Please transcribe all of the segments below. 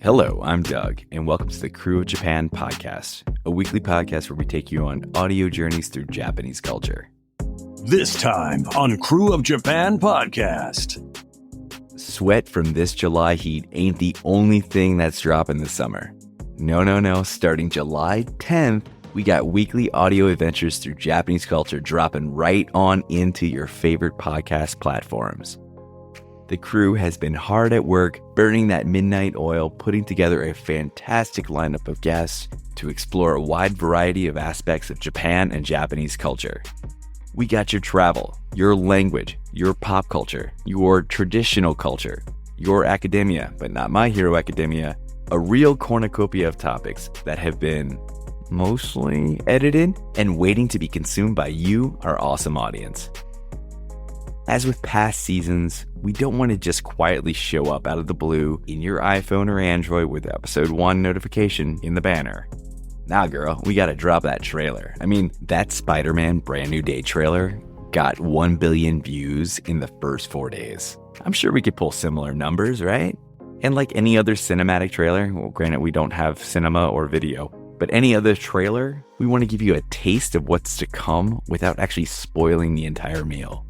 Hello, I'm Doug, and welcome to the Krewe of Japan podcast, a weekly podcast where we take you on audio journeys through Japanese culture. This time on Krewe of Japan podcast. Sweat from this July heat ain't the only thing that's dropping this summer. No. Starting July 10th, we got weekly audio adventures through Japanese culture dropping right on into your favorite podcast platforms. The crew has been hard at work, burning that midnight oil, putting together a fantastic lineup of guests to explore a wide variety of aspects of Japan and Japanese culture. We got your travel, your language, your pop culture, your traditional culture, your academia, but not My Hero Academia, a real cornucopia of topics that have been mostly edited and waiting to be consumed by you, our awesome audience. As with past seasons, we don't want to just quietly show up out of the blue in your iPhone or Android with episode 1 notification in the banner. Nah, girl, we gotta drop that trailer. I mean, that Spider-Man Brand New Day trailer got 1 billion views in the first 4 days. I'm sure we could pull similar numbers, right? And like any other cinematic trailer, well, granted we don't have cinema or video, but any other trailer, we want to give you a taste of what's to come without actually spoiling the entire meal.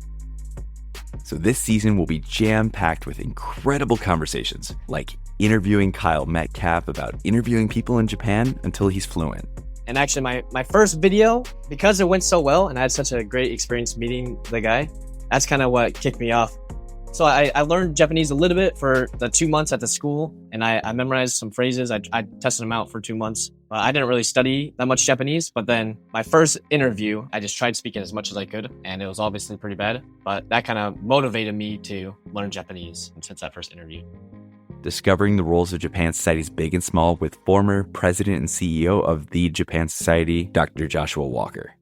So this season will be jam-packed with incredible conversations, like interviewing Kyle Metcalf about interviewing people in Japan until he's fluent. And actually my first video, because it went so well and I had such a great experience meeting the guy, that's kind of what kicked me off. So I learned Japanese a little bit for the 2 months at the school, and I memorized some phrases. I tested them out for 2 months. I didn't really study that much Japanese, but then my first interview, I just tried speaking as much as I could, and it was obviously pretty bad. But that kind of motivated me to learn Japanese since that first interview. Discovering the roles of Japan societies big and small with former president and CEO of the Japan Society, Dr. Joshua Walker.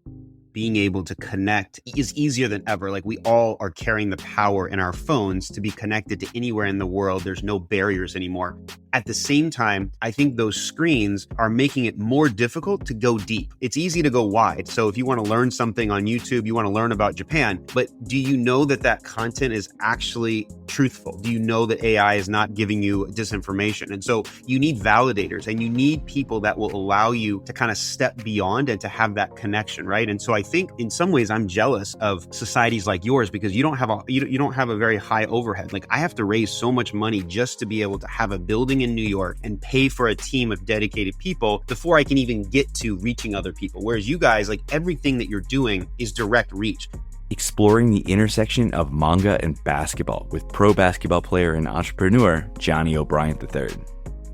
Being able to connect is easier than ever. Like, we all are carrying the power in our phones to be connected to anywhere in the world. There's no barriers anymore. At the same time, I think those screens are making it more difficult to go deep. It's easy to go wide. So if you want to learn something on YouTube, you want to learn about Japan, but do you know that that content is actually truthful? Do you know that AI is not giving you disinformation? And so you need validators, and you need people that will allow you to kind of step beyond and to have that connection, right? And so I think in some ways I'm jealous of societies like yours, because you don't have a very high overhead. Like, I have to raise so much money just to be able to have a building in New York and pay for a team of dedicated people before I can even get to reaching other people. Whereas you guys, like, everything that you're doing is direct reach. Exploring the intersection of manga and basketball with pro basketball player and entrepreneur Johnny O'Brien III.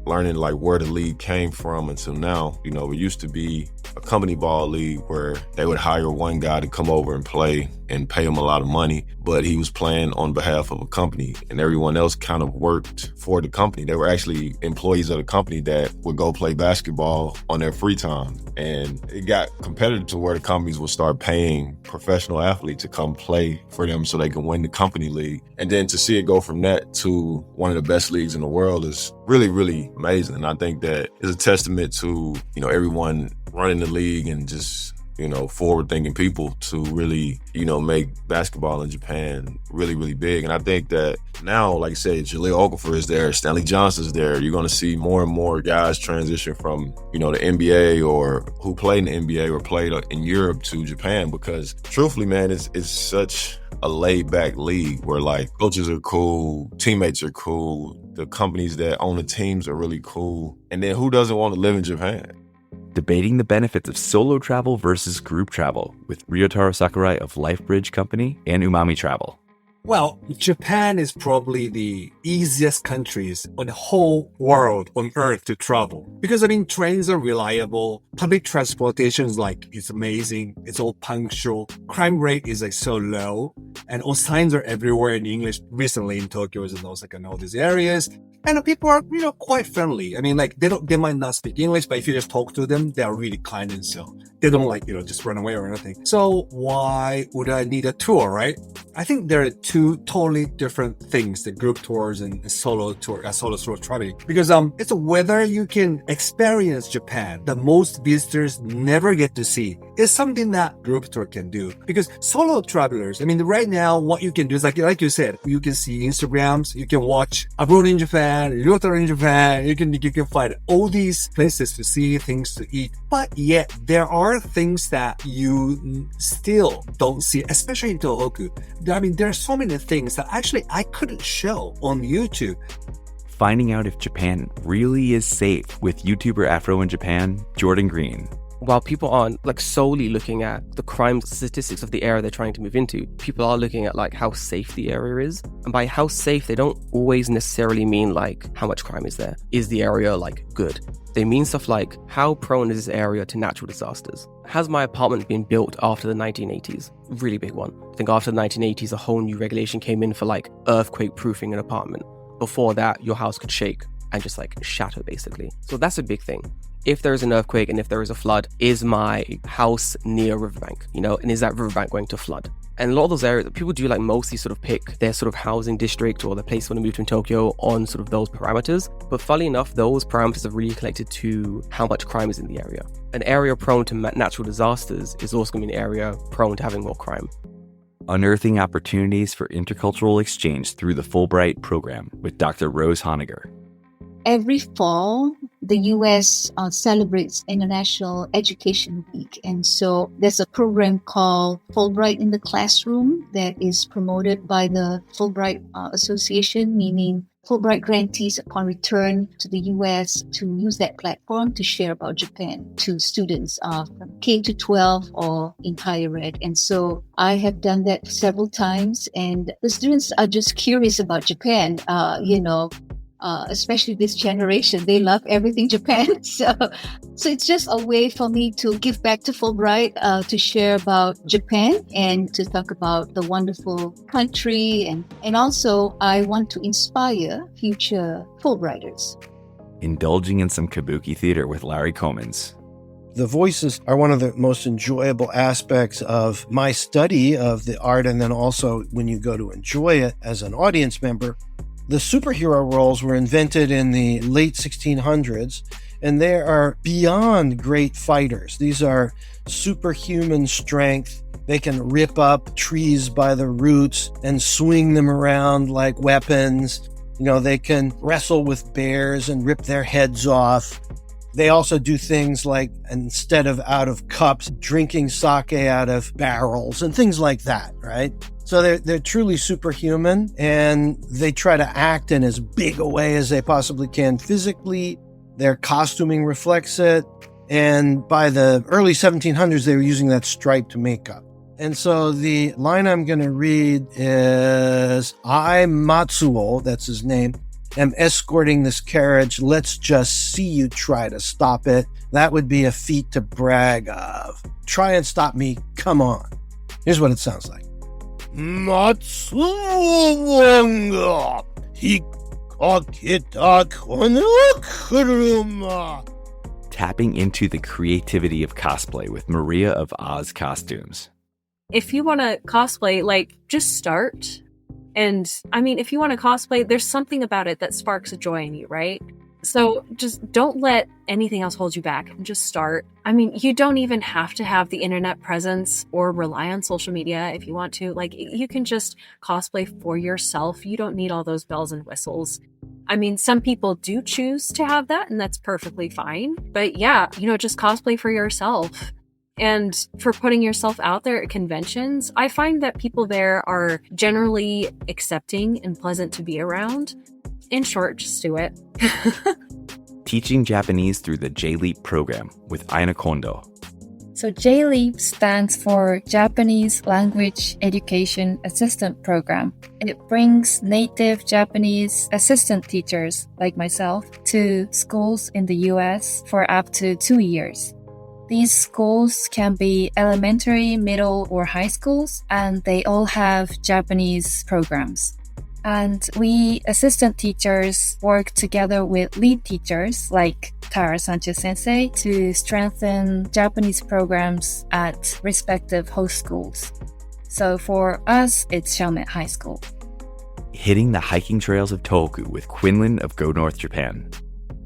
Learning like where the league came from until now. You know, it used to be a company ball league where they would hire one guy to come over and play and pay him a lot of money, but he was playing on behalf of a company, and everyone else kind of worked for the company. They were actually employees of the company that would go play basketball on their free time. And it got competitive to where the companies would start paying professional athletes to come play for them so they can win the company league. And then to see it go from that to one of the best leagues in the world is really, really amazing. And I think that is a testament to, you know, everyone running the league and just, you know, forward-thinking people to really, you know, make basketball in Japan really, really big. And I think that now, like I said, Jahlil Okafor is there, Stanley Johnson's there. You're going to see more and more guys transition from, you know, the NBA or who played in the NBA or played in Europe to Japan, because truthfully, man, it's such a laid-back league where, like, coaches are cool, teammates are cool, the companies that own the teams are really cool. And then who doesn't want to live in Japan? Debating the benefits of solo travel versus group travel with Ryotaro Sakurai of LifeBridge Company and Umami Travel. Well, Japan is probably the easiest countries on the whole world on earth to travel. Because, I mean, trains are reliable, public transportation is it's amazing, it's all punctual, crime rate is so low, and all signs are everywhere in English. Recently in Tokyo and Osaka and all these areas. And people are, quite friendly. I mean, they might not speak English, but if you just talk to them, they are really kind, and so they don't just run away or anything. So why would I need a tour, right? I think there are two totally different things, the group tours and solo traveling. Because it's whether you can experience Japan that most visitors never get to see is something that group tour can do. Because solo travelers, I mean, right now, what you can do is like you said, you can see Instagrams, you can watch Abroad in Japan, Ryotaro in Japan, you can find all these places to see, things to eat. But yet, there are things that you still don't see, especially in Tohoku. I mean, there are so many things that actually I couldn't show on YouTube. Finding out if Japan really is safe with YouTuber AfroInJapan, Jordan Green. While people aren't like solely looking at the crime statistics of the area they're trying to move into, people are looking at like how safe the area is. And by how safe, they don't always necessarily mean like how much crime is there. Is the area like good? They mean stuff like how prone is this area to natural disasters? Has my apartment been built after the 1980s? Really big one. I think after the 1980s, a whole new regulation came in for like earthquake proofing an apartment. Before that, your house could shake and just like shatter basically. So that's a big thing. If there is an earthquake and if there is a flood, is my house near a riverbank, and is that riverbank going to flood? And a lot of those areas, people do like mostly sort of pick their sort of housing district or the place when they move to in Tokyo on sort of those parameters. But funnily enough, those parameters are really connected to how much crime is in the area. An area prone to natural disasters is also going to be an area prone to having more crime. Unearthing opportunities for intercultural exchange through the Fullbright Program with Dr. Rose Honegger. Every fall, the U.S. Celebrates International Education Week. And so there's a program called Fullbright in the Classroom that is promoted by the Fullbright Association, meaning Fullbright grantees upon return to the U.S. to use that platform to share about Japan to students from K to 12 or in higher ed. And so I have done that several times, and the students are just curious about Japan, especially this generation. They love everything Japan. So it's just a way for me to give back to Fulbright, to share about Japan and to talk about the wonderful country. And also I want to inspire future Fulbrighters. Indulging in some kabuki theater with Larry Comans. The voices are one of the most enjoyable aspects of my study of the art, and then also when you go to enjoy it as an audience member. The superhero roles were invented in the late 1600s, and they are beyond great fighters. These are superhuman strength. They can rip up trees by the roots and swing them around like weapons. They can wrestle with bears and rip their heads off. They also do things like, instead of out of cups, drinking sake out of barrels and things like that, right? So they're truly superhuman, and they try to act in as big a way as they possibly can physically. Their costuming reflects it. And by the early 1700s, they were using that striped makeup. And so the line I'm going to read is, I, Matsuo, that's his name, am escorting this carriage. Let's just see you try to stop it. That would be a feat to brag of. Try and stop me. Come on. Here's what it sounds like. Matsuo hikaketa kono kuruma. Tapping into the creativity of cosplay with Maria of Oz Costumes. If you want to cosplay, just start. And I mean, if you want to cosplay, there's something about it that sparks a joy in you, right? So just don't let anything else hold you back and just start. I mean, you don't even have to have the internet presence or rely on social media if you want to. You can just cosplay for yourself. You don't need all those bells and whistles. I mean, some people do choose to have that, and that's perfectly fine. But yeah, just cosplay for yourself. And for putting yourself out there at conventions, I find that people there are generally accepting and pleasant to be around. In short, just do it. Teaching Japanese through the J-Leap program with Aina Kondo. So J-Leap stands for Japanese Language Education Assistant Program. It brings native Japanese assistant teachers like myself to schools in the US for up to 2 years. These schools can be elementary, middle, or high schools, and they all have Japanese programs. And we assistant teachers work together with lead teachers like Tara Sanchez-sensei to strengthen Japanese programs at respective host schools. So for us, it's Xiaomet High School. Hitting the hiking trails of Tohoku with Quinlan of Go North Japan.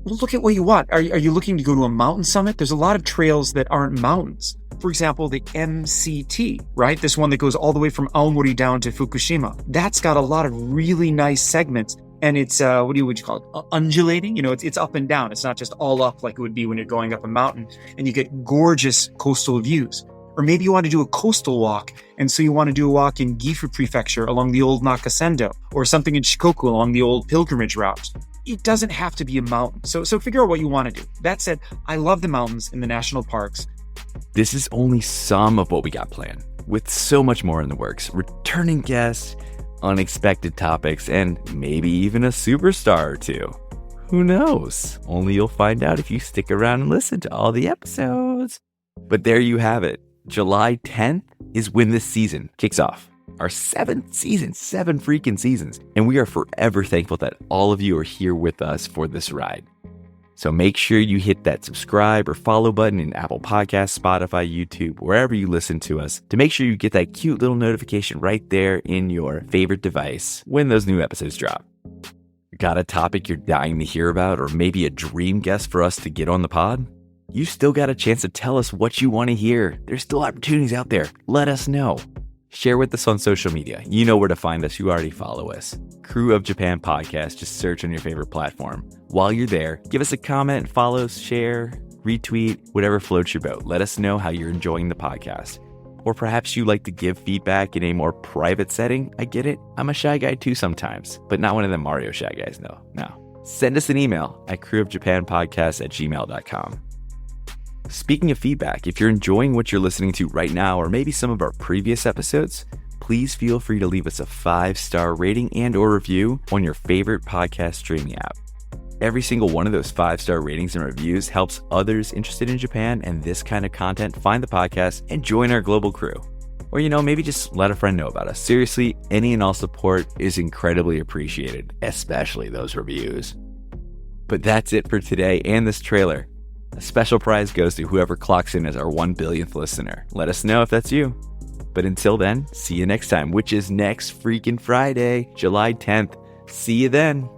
Look at what you want. Are you looking to go to a mountain summit? There's a lot of trails that aren't mountains. For example, the MCT, right? This one that goes all the way from Aomori down to Fukushima. That's got a lot of really nice segments. And it's, what would you call it? Undulating. It's up and down. It's not just all up like it would be when you're going up a mountain. And you get gorgeous coastal views. Or maybe you want to do a coastal walk, and so you want to do a walk in Gifu Prefecture along the old Nakasendo, or something in Shikoku along the old pilgrimage route. It doesn't have to be a mountain, so figure out what you want to do. That said, I love the mountains in the national parks. This is only some of what we got planned, with so much more in the works. Returning guests, unexpected topics, and maybe even a superstar or two. Who knows? Only you'll find out if you stick around and listen to all the episodes. But there you have it. July 10th is when this season kicks off. Our 7th season, 7 freaking seasons. And we are forever thankful that all of you are here with us for this ride. So make sure you hit that subscribe or follow button in Apple Podcasts, Spotify, YouTube, wherever you listen to us, to make sure you get that cute little notification right there in your favorite device when those new episodes drop. Got a topic you're dying to hear about, or maybe a dream guest for us to get on the pod? You still got a chance to tell us what you want to hear. There's still opportunities out there. Let us know. Share with us on social media. You know where to find us. You already follow us. Krewe of Japan Podcast. Just search on your favorite platform. While you're there, give us a comment, follow, share, retweet, whatever floats your boat. Let us know how you're enjoying the podcast. Or perhaps you like to give feedback in a more private setting. I get it. I'm a shy guy too sometimes, but not one of them Mario shy guys. No. Send us an email at kreweofjapanpodcast@gmail.com. Speaking of feedback, if you're enjoying what you're listening to right now, or maybe some of our previous episodes, please feel free to leave us a 5-star rating and or review on your favorite podcast streaming app. Every single one of those 5-star ratings and reviews helps others interested in Japan and this kind of content find the podcast and join our global crew. Or, maybe just let a friend know about us. Seriously, any and all support is incredibly appreciated, especially those reviews. But that's it for today and this trailer. A special prize goes to whoever clocks in as our 1 billionth listener. Let us know if that's you. But until then, see you next time, which is next freaking Friday, July 10th. See you then.